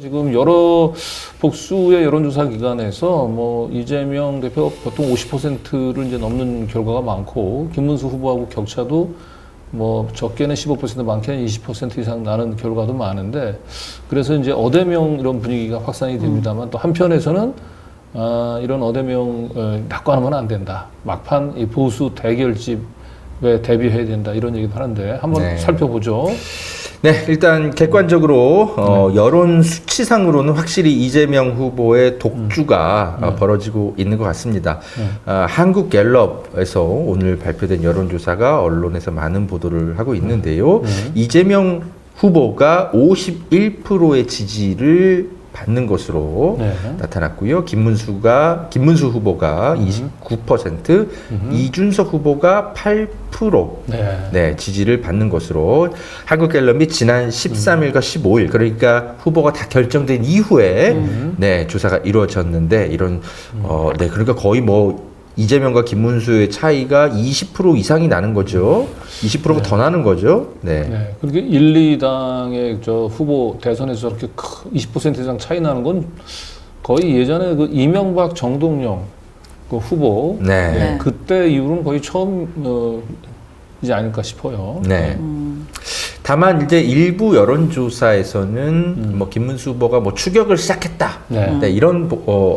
지금 여러 복수의 여론조사 기관에서 뭐 이재명 대표 보통 50%를 이제 넘는 결과가 많고 김문수 후보하고 격차도 뭐 적게는 15% 많게는 20% 이상 나는 결과도 많은데 그래서 이제 어대명 이런 분위기가 확산이 됩니다만 또 한편에서는 이런 어대명 낙관하면 안 된다. 막판 이 보수 대결집에 대비해야 된다 이런 얘기도 하는데 한번 살펴보죠. 네, 일단 객관적으로 여론 수치상으로는 확실히 이재명 후보의 독주가 벌어지고 있는 것 같습니다. 한국갤럽에서 오늘 발표된 여론조사가 언론에서 많은 보도를 하고 있는데요. 이재명 후보가 51%의 지지를 받는 것으로 나타났고요. 김문수 후보가 29%, 이준석 후보가 8% 지지를 받는 것으로 한국갤럽이 지난 13일과 15일 그러니까 후보가 다 결정된 이후에 조사가 이루어졌는데 이런 그러니까 거의 뭐 이재명과 김문수의 차이가 20% 이상이 나는 거죠. 20%가 더 나는 거죠. 그렇게 1, 2당의 저 후보 대선에서 저렇게 20% 이상 차이 나는 건 거의 예전에 그 이명박 정동영 그 후보 그때 이후로는 거의 처음이지 아닐까 싶어요. 다만 이제 일부 여론조사에서는 뭐 김문수 후보가 뭐 추격을 시작했다. 이런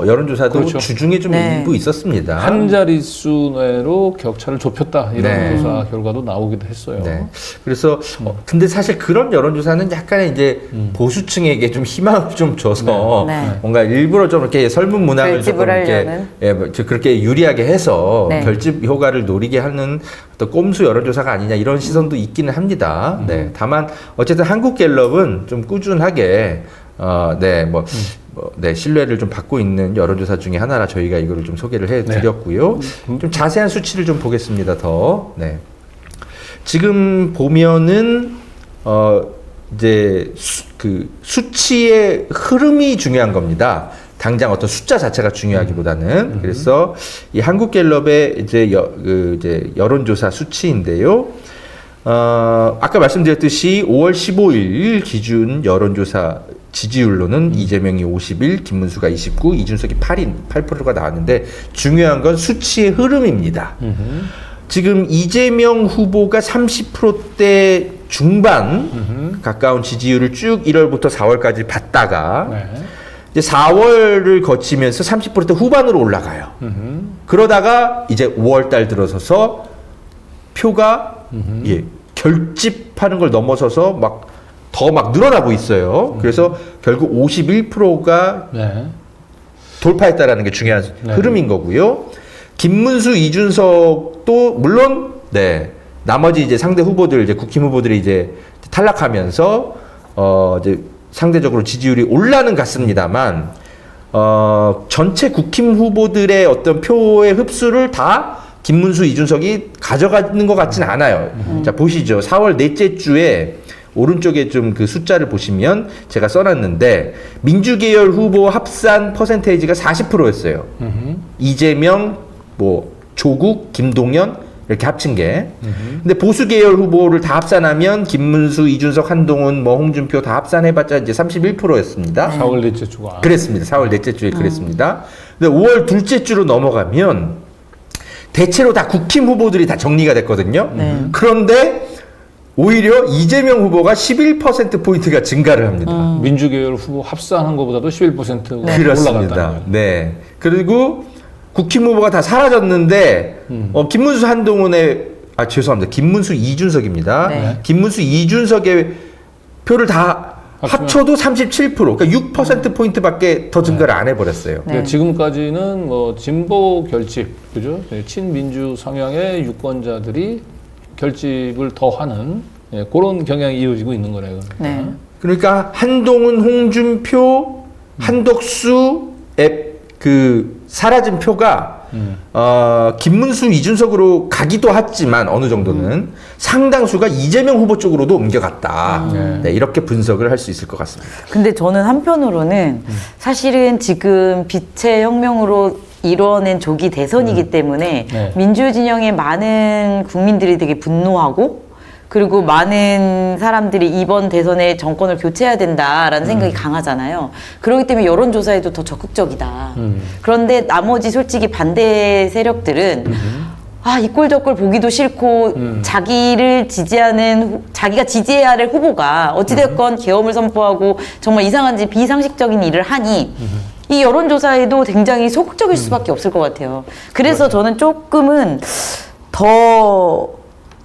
여론조사도 주중에 좀 일부 있었습니다. 한 자릿수 내로 격차를 좁혔다 이런 조사 결과도 나오기도 했어요. 그래서 근데 사실 그런 여론조사는 약간의 이제 보수층에게 좀 희망을 좀 줘서 뭔가 일부러 좀 이렇게 설문 문항을 조금 이렇게 그렇게 유리하게 해서 결집 효과를 노리게 하는 어떤 꼼수 여론조사가 아니냐 이런 시선도 있기는 합니다. 다만 어쨌든 한국갤럽은 좀 꾸준하게 신뢰를 좀 받고 있는 여론조사 중에 하나라 저희가 이거를 좀 소개를 해드렸고요. 좀 자세한 수치를 좀 보겠습니다. 지금 보면은 이제 그 수치의 흐름이 중요한 겁니다. 당장 어떤 숫자 자체가 중요하기보다는 그래서 이 한국갤럽의 이제 여론조사 수치인데요. 아까 말씀드렸듯이 5월 15일 기준 여론조사 지지율로는 이재명이 51, 김문수가 29, 이준석이 8%가 나왔는데 중요한 건 수치의 흐름입니다. 지금 이재명 후보가 30%대 중반 가까운 지지율을 쭉 1월부터 4월까지 받다가 이제 4월을 거치면서 30%대 후반으로 올라가요. 그러다가 이제 5월 달 들어서서 표가 결집하는 걸 넘어서서 더 늘어나고 있어요. 그래서 결국 51%가 돌파했다라는 게 중요한 흐름인 거고요. 김문수, 이준석도 물론 나머지 이제 상대 후보들 이제 국힘 후보들이 이제 탈락하면서 이제 상대적으로 지지율이 올라는 같습니다만 전체 국힘 후보들의 어떤 표의 흡수를 다 김문수, 이준석이 가져가는 것 같지는 않아요. 자, 보시죠. 4월 넷째 주에 오른쪽에 좀 그 숫자를 보시면 제가 써놨는데 민주계열 후보 합산 퍼센테이지가 40%였어요. 이재명, 뭐 조국, 김동연 이렇게 합친 게. 근데 보수계열 후보를 다 합산하면 김문수, 이준석, 한동훈, 뭐 홍준표 다 합산해봤자 이제 31%였습니다. 4월 넷째 주가. 그랬습니다. 4월 넷째 주에 그랬습니다. 근데 5월 둘째 주로 넘어가면 대체로 다 국힘 후보들이 다 정리가 됐거든요. 그런데 오히려 이재명 후보가 11%포인트가 증가를 합니다. 민주계열 후보 합산한 것보다도 11%가 그렇습니다. 그리고 국힘 후보가 다 사라졌는데 김문수, 한동훈의 죄송합니다. 김문수, 이준석입니다. 김문수, 이준석의 표를 다 합쳐도 37%, 그러니까 6%포인트밖에 더 증가를 안 해버렸어요. 지금까지는 뭐 진보 결집, 그죠? 친민주 성향의 유권자들이 결집을 더 하는 그런 경향이 이어지고 있는 거네요. 그러니까 한동훈, 홍준표, 한덕수의 그 사라진 표가 김문수, 이준석으로 가기도 했지만 어느 정도는 상당수가 이재명 후보 쪽으로도 옮겨갔다. 이렇게 분석을 할 수 있을 것 같습니다. 근데 저는 한편으로는 사실은 지금 빛의 혁명으로 이뤄낸 조기 대선이기 때문에 민주진영의 많은 국민들이 되게 분노하고 그리고 많은 사람들이 이번 대선에 정권을 교체해야 된다라는 생각이 강하잖아요. 그렇기 때문에 여론조사에도 더 적극적이다. 그런데 나머지 솔직히 반대 세력들은 이 꼴 저 꼴 보기도 싫고 자기를 지지하는 자기가 지지해야 할 후보가 어찌됐건 계엄을 선포하고 정말 이상한지 비상식적인 일을 하니 이 여론조사에도 굉장히 소극적일 수밖에 없을 것 같아요. 그래서 저는 조금은 더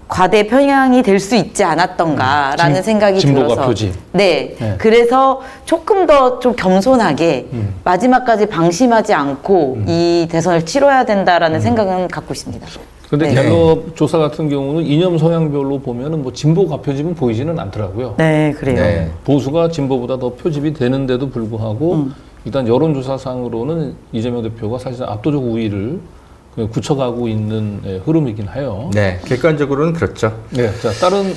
과대 편향이 될 수 있지 않았던가라는 생각이 진보가 들어서 표지. 네. 네. 그래서 조금 더 좀 겸손하게 마지막까지 방심하지 않고 이 대선을 치러야 된다라는 생각은 갖고 있습니다. 근데 네. 갤럽 조사 같은 경우는 이념 성향별로 보면은 뭐 진보가 표집은 보이지는 않더라고요. 네, 그래요. 네. 보수가 진보보다 더 표집이 되는데도 불구하고 일단 여론조사상으로는 이재명 대표가 사실상 압도적 우위를 굳혀가고 있는 흐름이긴 해요. 네, 객관적으로는 그렇죠. 네, 자 다른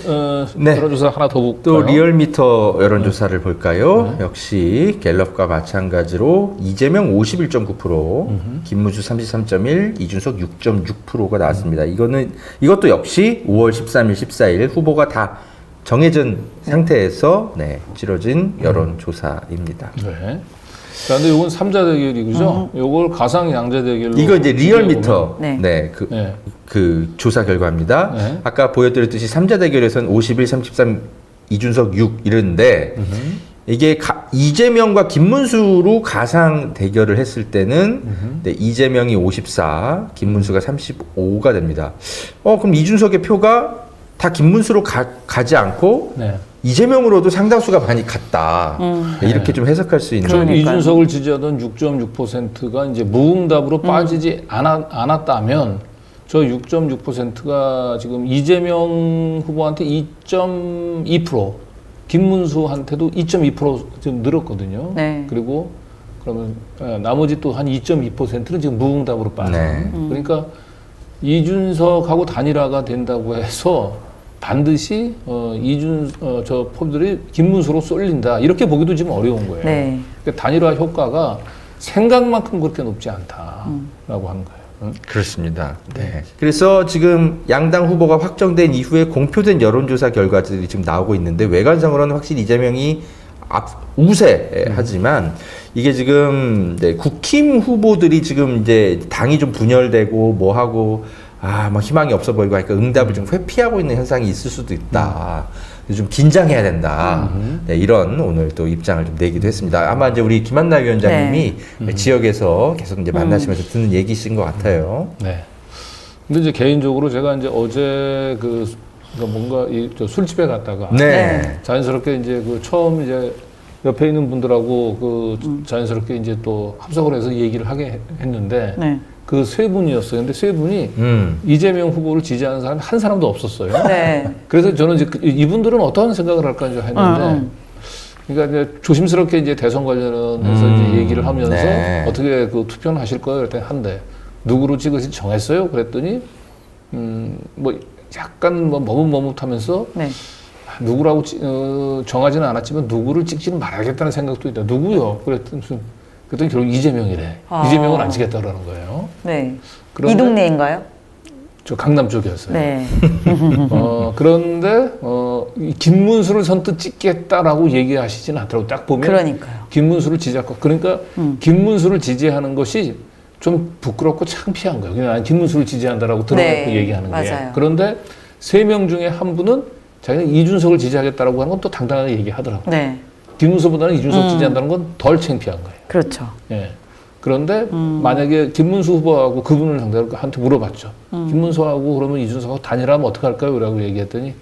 네. 여론조사 하나 더 볼까요? 또 리얼미터 여론조사를 볼까요? 역시 갤럽과 마찬가지로 이재명 51.9%, 김문수 33.1, 이준석 6.6%가 나왔습니다. 이것도 역시 5월 13일, 14일 후보가 다 정해진 상태에서 치러진 여론조사입니다. 네. 자, 근데 이건 3자 대결이죠. 이걸 가상 양자 대결로. 이거 이제 리얼미터 네. 그 조사 결과입니다. 네. 아까 보여드렸듯이 3자 대결에서는 51, 33, 이준석 6 이랬는데 이게 이재명과 김문수로 가상 대결을 했을 때는 이재명이 54, 김문수가 35가 됩니다. 그럼 이준석의 표가 다 김문수로 가지 않고 네. 이재명으로도 상당수가 많이 갔다. 이렇게 좀 해석할 수 있는. 저 이준석을 지지하던 6.6%가 이제 무응답으로 빠지지 않았다면 저 6.6%가 지금 이재명 후보한테 2.2%, 김문수한테도 2.2% 지금 늘었거든요. 네. 그리고 그러면 나머지 또 한 2.2%는 지금 무응답으로 빠져. 네. 그러니까 이준석하고 단일화가 된다고 해서 반드시 저 표들이 김문수로 쏠린다 이렇게 보기도 지금 어려운 거예요. 네. 그러니까 단일화 효과가 생각만큼 그렇게 높지 않다라고 하는 거예요. 그렇습니다. 네. 그래서 지금 양당 후보가 확정된 이후에 공표된 여론조사 결과들이 지금 나오고 있는데 외관상으로는 확실히 이재명이 우세하지만 이게 지금 국힘 후보들이 지금 이제 당이 좀 분열되고 뭐하고 막 희망이 없어 보이고 하니까 응답을 좀 회피하고 있는 현상이 있을 수도 있다. 좀 긴장해야 된다. 이런 오늘 또 입장을 좀 내기도 했습니다. 아마 이제 우리 김한나 위원장님이 지역에서 계속 이제 만나시면서 듣는 얘기신 것 같아요. 네. 근데 이제 개인적으로 제가 이제 어제 뭔가 저 술집에 갔다가 자연스럽게 이제 처음 이제 옆에 있는 분들하고 자연스럽게 이제 또 합석을 해서 얘기를 하게 했는데 그 세 분이었어요. 근데 세 분이 이재명 후보를 지지하는 사람이 한 사람도 없었어요. 네. 그래서 저는 이제 이분들은 어떤 생각을 할까 했는데, 그러니까 이제 조심스럽게 이제 대선 관련해서 이제 얘기를 하면서 어떻게 투표는 하실 거예요? 그랬더니 한대. 누구로 찍으실 정했어요? 그랬더니 뭐 약간 머뭇머뭇하면서 누구라고 정하지는 않았지만 누구를 찍지는 말아야겠다는 생각도 있다. 누구요? 그랬더니 결국 이재명이래. 이재명은 안 찍겠다 그러는 거예요. 네. 이 동네인가요? 저 강남 쪽이었어요. 네. 그런데 이 김문수를 선뜻 찍겠다라고 얘기하시지는 않더라고. 딱 보면 그러니까요. 김문수를 지지할 것. 그러니까 김문수를 지지하는 것이 좀 부끄럽고 창피한 거예요. 그냥 난 김문수를 지지한다라고 들어놓고 얘기하는 게. 맞아요. 그런데 세 명 중에 한 분은 자기는 이준석을 지지하겠다라고 하는 건 또 당당하게 얘기하더라고요. 네. 김문수보다는 이준석 지지한다는 건 덜 창피한 거예요. 그렇죠. 예. 그런데 만약에 김문수 후보하고 그분을 상대로 한테 물어봤죠. 김문수하고 그러면 이준석하고 단일화하면 어떡할까요? 라고 얘기했더니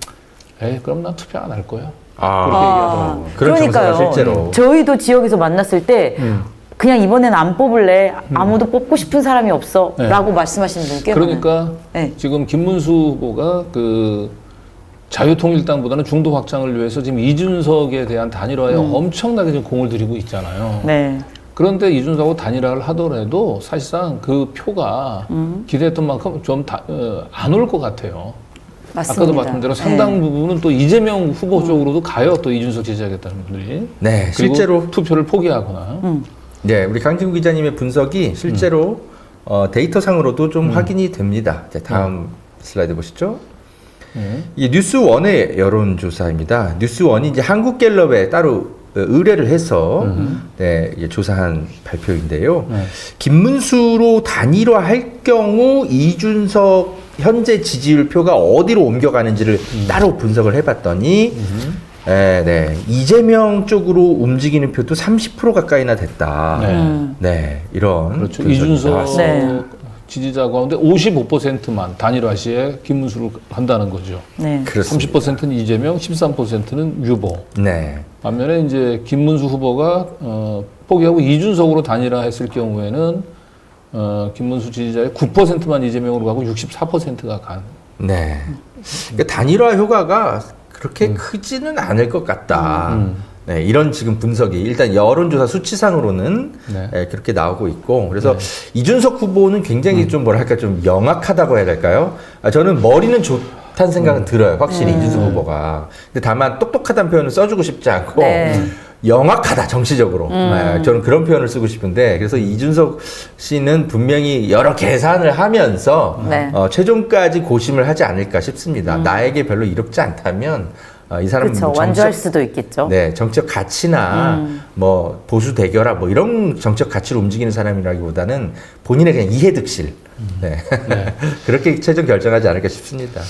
그럼 난 투표 안 할 거야. 그렇게 얘기하더라고요. 그런 정서가 실제로. 저희도 지역에서 만났을 때 그냥 이번엔 안 뽑을래. 아무도 뽑고 싶은 사람이 없어. 라고 말씀하시는 분 꽤 많아요. 그러니까 지금 김문수 후보가 자유통일당보다는 중도 확장을 위해서 지금 이준석에 대한 단일화에 엄청나게 지금 공을 들이고 있잖아요. 네. 그런데 이준석하고 단일화를 하더라도 사실상 그 표가 기대했던 만큼 좀 안 올 것 같아요. 맞습니다. 아까도 말씀드린 대로 상당 부분은 또 이재명 후보 쪽으로도 가요. 또 이준석 지지하겠다는 분들이. 네, 그리고 실제로 투표를 포기하거나. 네, 우리 강진구 기자님의 분석이 실제로 데이터상으로도 좀 확인이 됩니다. 다음 슬라이드 보시죠. 이 뉴스원의 여론조사입니다. 뉴스원이 이제 한국갤럽에 따로 의뢰를 해서 네, 이제 조사한 발표인데요. 김문수로 단일화할 경우 이준석 현재 지지율표가 어디로 옮겨가는지를 따로 분석을 해봤더니 네, 이재명 쪽으로 움직이는 표도 30% 가까이나 됐다. 네, 이런 그렇죠. 분석이 이준석 나왔습니다. 지지자 가운데 55%만 단일화 시에 김문수를 한다는 거죠. 네. 그렇습니다. 30%는 이재명, 13%는 유보. 네. 반면에 이제 김문수 후보가 포기하고 이준석으로 단일화했을 경우에는 김문수 지지자의 9%만 이재명으로 가고 64%가 간. 네. 그러니까 단일화 효과가 그렇게 크지는 않을 것 같다. 네, 이런 지금 분석이 일단 여론조사 수치상으로는 네, 그렇게 나오고 있고 그래서 이준석 후보는 굉장히 좀 뭐랄까 좀 명확하다고 해야 될까요? 저는 머리는 좋다는 생각은 들어요. 확실히 이준석 후보가. 근데 다만 똑똑하다는 표현을 써주고 싶지 않고 영악하다 정치적으로. 네, 저는 그런 표현을 쓰고 싶은데 그래서 이준석 씨는 분명히 여러 계산을 하면서 최종까지 고심을 하지 않을까 싶습니다. 나에게 별로 이롭지 않다면 이 사람은 그렇죠. 뭐 완주할 수도 있겠죠. 네, 정치적 가치나 뭐 보수 대결아 뭐 이런 정치적 가치로 움직이는 사람이라기보다는 본인의 그냥 이해득실. 네. 그렇게 최종 결정하지 않을까 싶습니다.